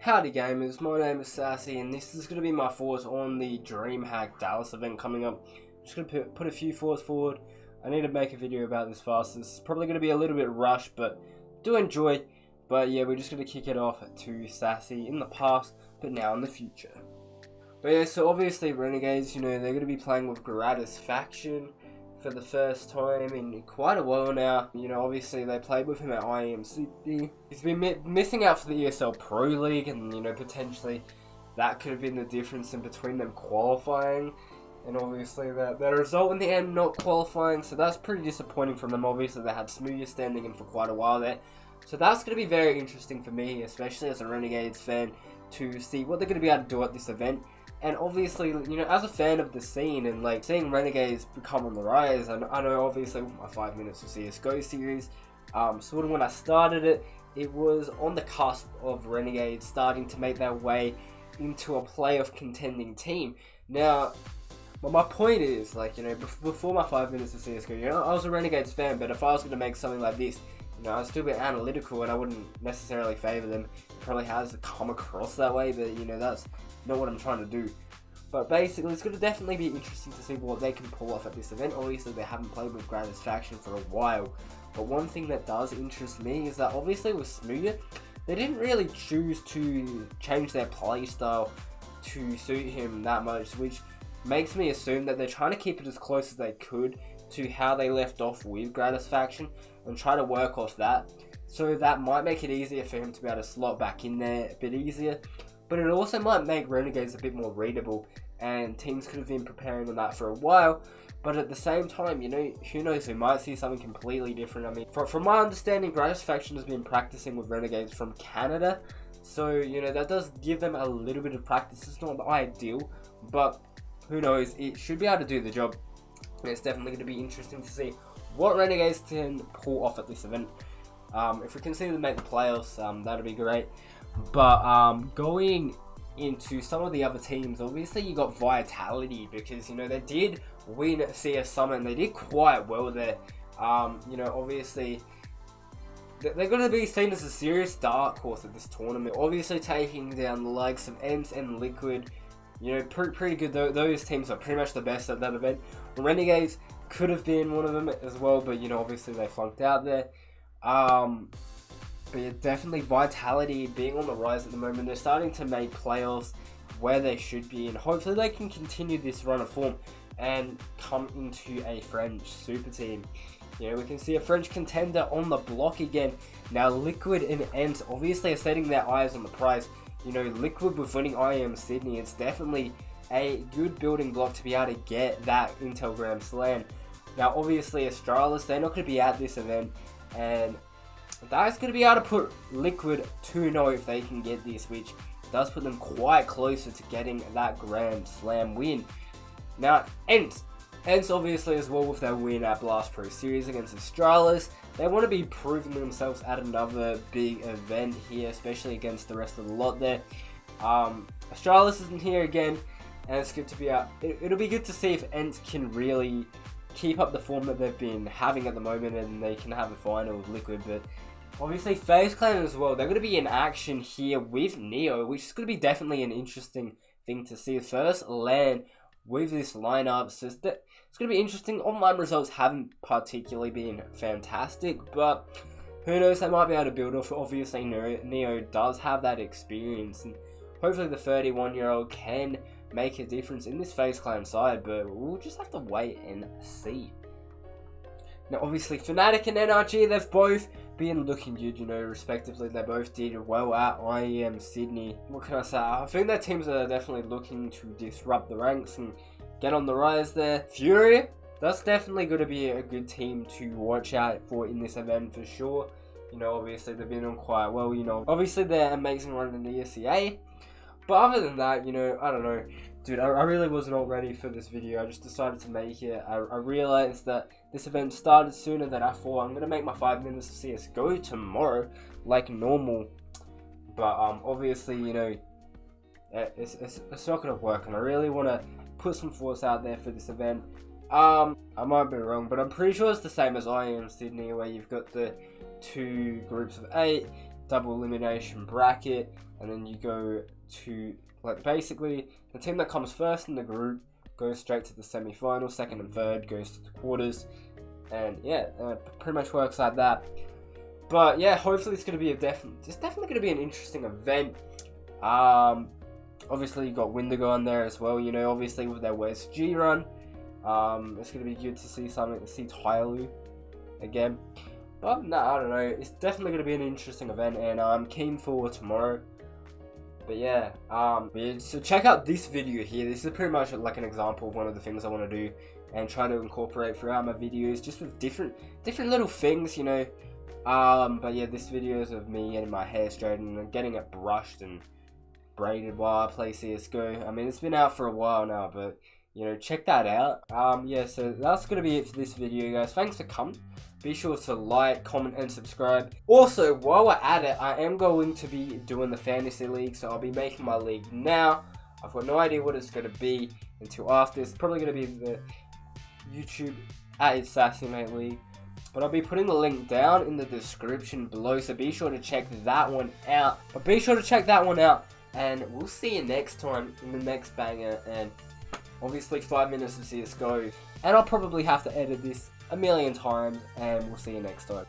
Howdy gamers, my name is Sassy and this is going to be my thoughts on the DreamHack Dallas event coming up. I'm just going to put a few thoughts forward. I need to make a video about this fast. This is probably going to be a little bit rushed, but do enjoy. But yeah, we're just going to kick it off to Sassy in the past, but now in the future. But yeah, so obviously Renegades, they're going to be playing with Gratis Faction for the first time in quite a while now. Obviously they played with him at IEM Sydney. He's been missing out for the ESL Pro League, and potentially that could have been the difference in between them qualifying, and obviously the result in the end not qualifying, so that's pretty disappointing from them. Obviously they had Smoothie standing in for quite a while there, so that's going to be very interesting for me, especially as a Renegades fan, to see what they're going to be able to do at this event. And obviously, as a fan of the scene and seeing Renegades become on the rise, I know obviously with my 5 minutes of CSGO series, sort of when I started it, it was on the cusp of Renegades starting to make their way into a playoff contending team. Now, my point is, before my 5 minutes of CSGO, I was a Renegades fan, but if I was going to make something like this, I'd still be analytical and I wouldn't necessarily favour them. It probably has come across that way, but that's not what I'm trying to do. But basically, it's going to definitely be interesting to see what they can pull off at this event. Obviously, they haven't played with Gratis Faction for a while, but one thing that does interest me is that obviously with Smoothie, they didn't really choose to change their play style to suit him that much, which makes me assume that they're trying to keep it as close as they could to how they left off with Gratis Faction and try to work off that. So that might make it easier for him to be able to slot back in there a bit easier. But it also might make Renegades a bit more readable, and teams could have been preparing on that for a while. But at the same time, who knows, we might see something completely different. I mean, from my understanding, Gratis Faction has been practicing with Renegades from Canada. So, that does give them a little bit of practice. It's not ideal, but who knows, it should be able to do the job. And it's definitely going to be interesting to see what Renegades can pull off at this event. If we can see them make the playoffs, that'd be great. But going into some of the other teams, obviously you got Vitality, because they did win CS Summit and they did quite well there. Obviously they're going to be seen as a serious dark horse at this tournament. Obviously taking down the likes of ENCE and Liquid, pretty good. Those teams are pretty much the best at that event. Renegades could have been one of them as well, but obviously they flunked out there. But yeah, definitely Vitality being on the rise at the moment. They're starting to make playoffs where they should be, and hopefully they can continue this run of form and come into a French super team. We can see a French contender on the block again. Now Liquid and ENCE obviously are setting their eyes on the prize. Liquid with winning IEM Sydney, it's definitely a good building block to be able to get that Intel Grand Slam. Now obviously Astralis, they're not going to be at this event, and that's going to be able to put Liquid 2-0 if they can get this, which does put them quite closer to getting that Grand Slam win. Now ENCE obviously as well, with their win at Blast Pro Series against Astralis, they want to be proving themselves at another big event here, especially against the rest of the lot there. Astralis isn't here again, and it's good to be out. It'll be good to see if ENCE can really keep up the form that they've been having at the moment, and they can have a final with Liquid. But obviously FaZe Clan as well, they're going to be in action here with Neo, which is going to be definitely an interesting thing to see. First LAN with this lineup, so it's going to be interesting. Online results haven't particularly been fantastic, but who knows, they might be able to build off. Obviously Neo does have that experience, and hopefully the 31-year-old can make a difference in this FaZe Clan side, but we'll just have to wait and see. Now obviously Fnatic and NRG, they've both been looking good, respectively. They both did well at IEM Sydney. What can I say? I think their teams are definitely looking to disrupt the ranks and get on the rise there. Fury, that's definitely going to be a good team to watch out for in this event for sure. Obviously they've been on quite well. Obviously they're amazing run in the ESEA. But other than that, I don't know. Dude, I really was not ready for this video. I just decided to make it. I realized that this event started sooner than I thought. I'm going to make my 5 minutes of CSGO tomorrow, like normal. But obviously, it's not going to work. And I really want to put some thoughts out there for this event. I might be wrong, but I'm pretty sure it's the same as IEM Sydney, where you've got the 2 groups of 8, double elimination bracket. and then you go to, like, basically the team that comes first in the group goes straight to the semi-final. Second and third goes to the quarters, and yeah, pretty much works like that. But yeah, hopefully it's going to be it's definitely going to be an interesting event. Obviously you got Windigo on there as well, you know, obviously with their West G run. It's going to be good to see Tyloo again. But no, I don't know, it's definitely going to be an interesting event, and I'm keen for tomorrow. But yeah, so check out this video here. This is pretty much like an example of one of the things I want to do and try to incorporate throughout my videos, just with different little things, you know. But yeah, this video is of me getting my hair straightened and getting it brushed and braided while I play CSGO. I mean, it's been out for a while now, but you know, check that out. Yeah, so that's gonna be it for this video, guys. Thanks for coming. Be sure to like, comment, and subscribe. Also, while we're at it, I am going to be doing the fantasy league, so I'll be making my league now. I've got no idea what it's gonna be until after. It's probably gonna be the YouTube @It'sSassyMate League. But I'll be putting the link down in the description below, so be sure to check that one out. And we'll see you next time in the next banger, and obviously 5 minutes of CSGO. And I'll probably have to edit this a million times, and we'll see you next time.